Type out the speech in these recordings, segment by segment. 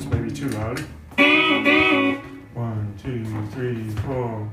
notes may be too loud. 1, 2, 3, 4.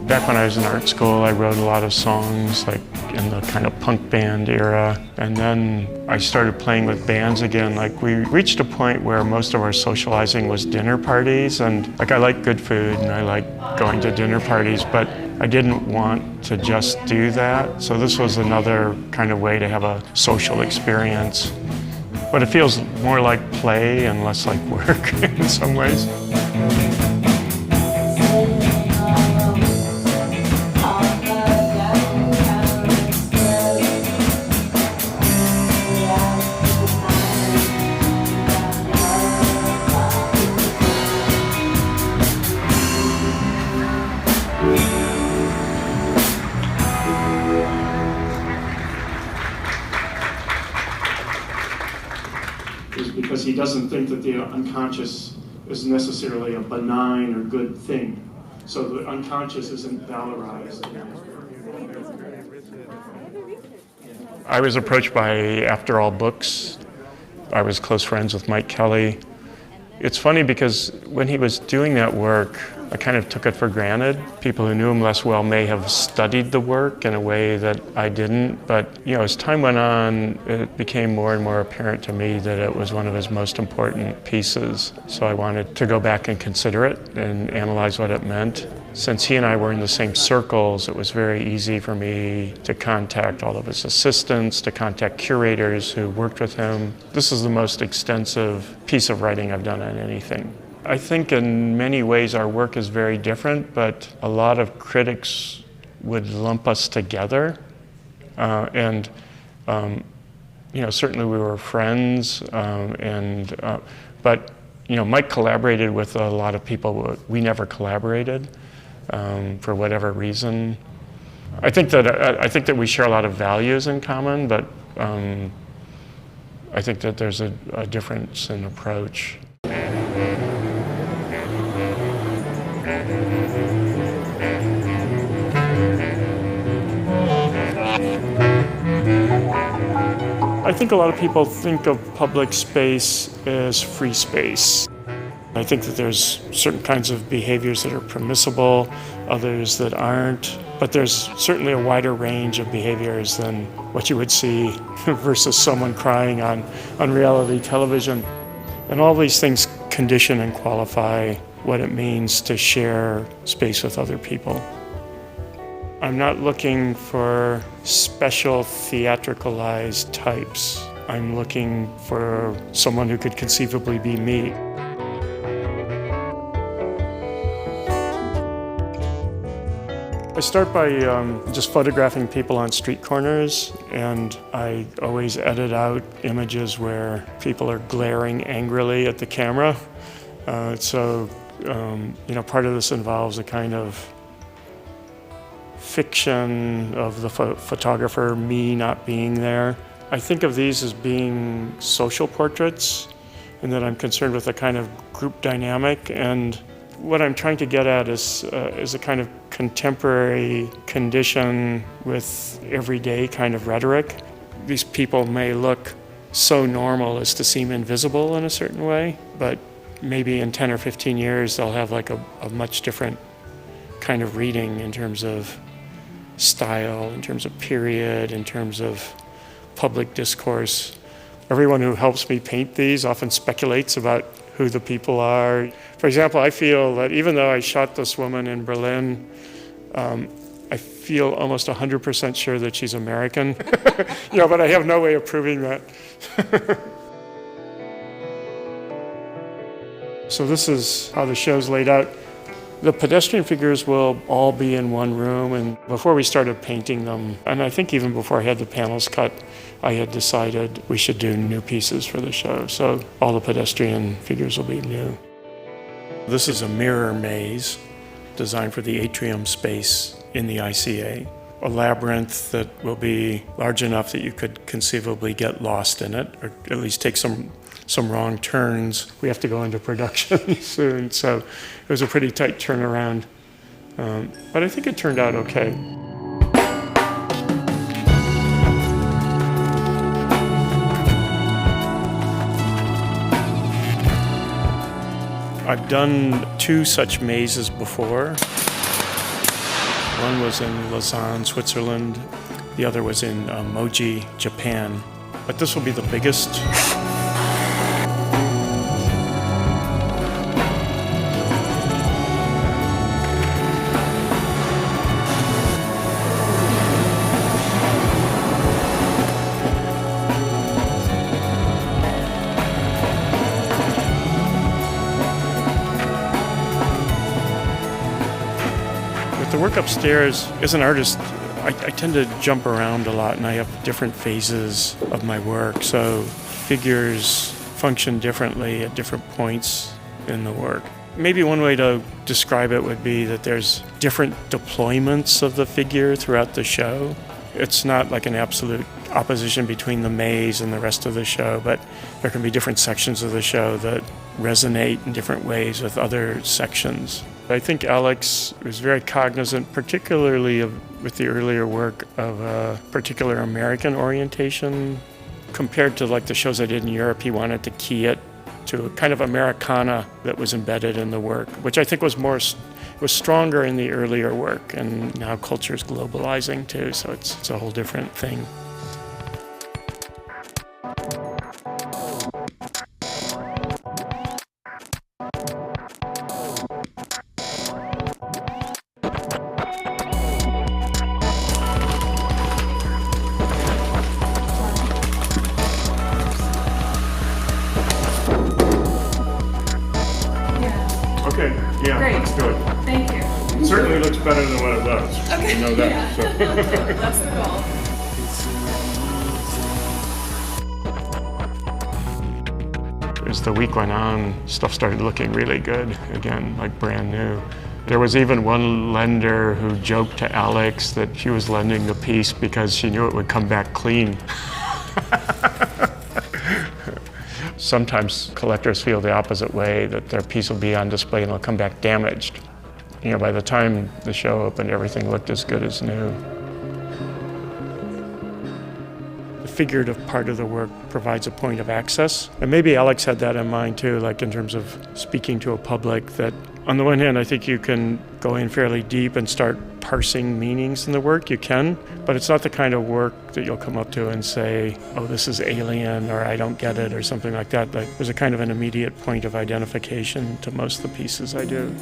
Back when I was in art school, I wrote a lot of songs, like in the kind of punk band era. And then I started playing with bands again. Like we reached a point where most of our socializing was dinner parties. And like I like good food and I like going to dinner parties, but I didn't want to just do that. So this was another kind of way to have a social experience. But it feels more like play and less like work in some ways. Because he doesn't think that the unconscious is necessarily a benign or good thing. So the unconscious isn't valorized. I was approached by After All Books. I was close friends with Mike Kelley. It's funny because when he was doing that work, I kind of took it for granted. People who knew him less well may have studied the work in a way that I didn't, but as time went on, it became more and more apparent to me that it was one of his most important pieces. So I wanted to go back and consider it and analyze what it meant. Since he and I were in the same circles, it was very easy for me to contact all of his assistants, to contact curators who worked with him. This is the most extensive piece of writing I've done on anything. I think in many ways our work is very different, but a lot of critics would lump us together. Certainly we were friends, but Mike collaborated with a lot of people. We never collaborated for whatever reason. I think that we share a lot of values in common, but I think that there's a difference in approach. I think a lot of people think of public space as free space. I think that there's certain kinds of behaviors that are permissible, others that aren't, but there's certainly a wider range of behaviors than what you would see versus someone crying on reality television. And all these things condition and qualify what it means to share space with other people. I'm not looking for special theatricalized types. I'm looking for someone who could conceivably be me. I start by just photographing people on street corners, and I always edit out images where people are glaring angrily at the camera. Part of this involves a kind of fiction of the photographer, me not being there. I think of these as being social portraits, and that I'm concerned with a kind of group dynamic. And what I'm trying to get at is a kind of contemporary condition with everyday kind of rhetoric. These people may look so normal as to seem invisible in a certain way, but maybe in 10 or 15 years they'll have like a much different kind of reading in terms of style, in terms of period, in terms of public discourse. Everyone who helps me paint these often speculates about who the people are. For example, I feel that even though I shot this woman in Berlin, I feel almost 100% sure that she's American. But I have no way of proving that. So this is how the show's laid out. The pedestrian figures will all be in one room, and before we started painting them, and I think even before I had the panels cut, I had decided we should do new pieces for the show. So all the pedestrian figures will be new. This is a mirror maze designed for the atrium space in the ICA. A labyrinth that will be large enough that you could conceivably get lost in it, or at least take some wrong turns. We have to go into production soon, so it was a pretty tight turnaround. But I think it turned out okay. I've done 2 such mazes before. One was in Lausanne, Switzerland. The other was in Moji, Japan. But this will be the biggest. The work upstairs, as an artist, I tend to jump around a lot, and I have different phases of my work, so figures function differently at different points in the work. Maybe one way to describe it would be that there's different deployments of the figure throughout the show. It's not like an absolute opposition between the maze and the rest of the show, but there can be different sections of the show that resonate in different ways with other sections. I think Alex was very cognizant, particularly with the earlier work, of a particular American orientation. Compared to like the shows I did in Europe, he wanted to key it to a kind of Americana that was embedded in the work, which I think was stronger in the earlier work, and now culture is globalizing too, so it's a whole different thing. Okay, yeah, Great. Let's do it. Thank you. It certainly looks better than what it does. Okay. You know that. Yeah. So. That's the goal. As the week went on, stuff started looking really good, again, like brand new. There was even one lender who joked to Alex that she was lending the piece because she knew it would come back clean. Sometimes collectors feel the opposite way, that their piece will be on display and it'll come back damaged. You know, by the time the show opened, everything looked as good as new. The figurative part of the work provides a point of access. And maybe Alex had that in mind too, like in terms of speaking to a public, that on the one hand, I think you can go in fairly deep and start parsing meanings in the work. You can, but it's not the kind of work that you'll come up to and say, oh, this is alien, or I don't get it, or something like that. Like, there's a kind of an immediate point of identification to most of the pieces I do.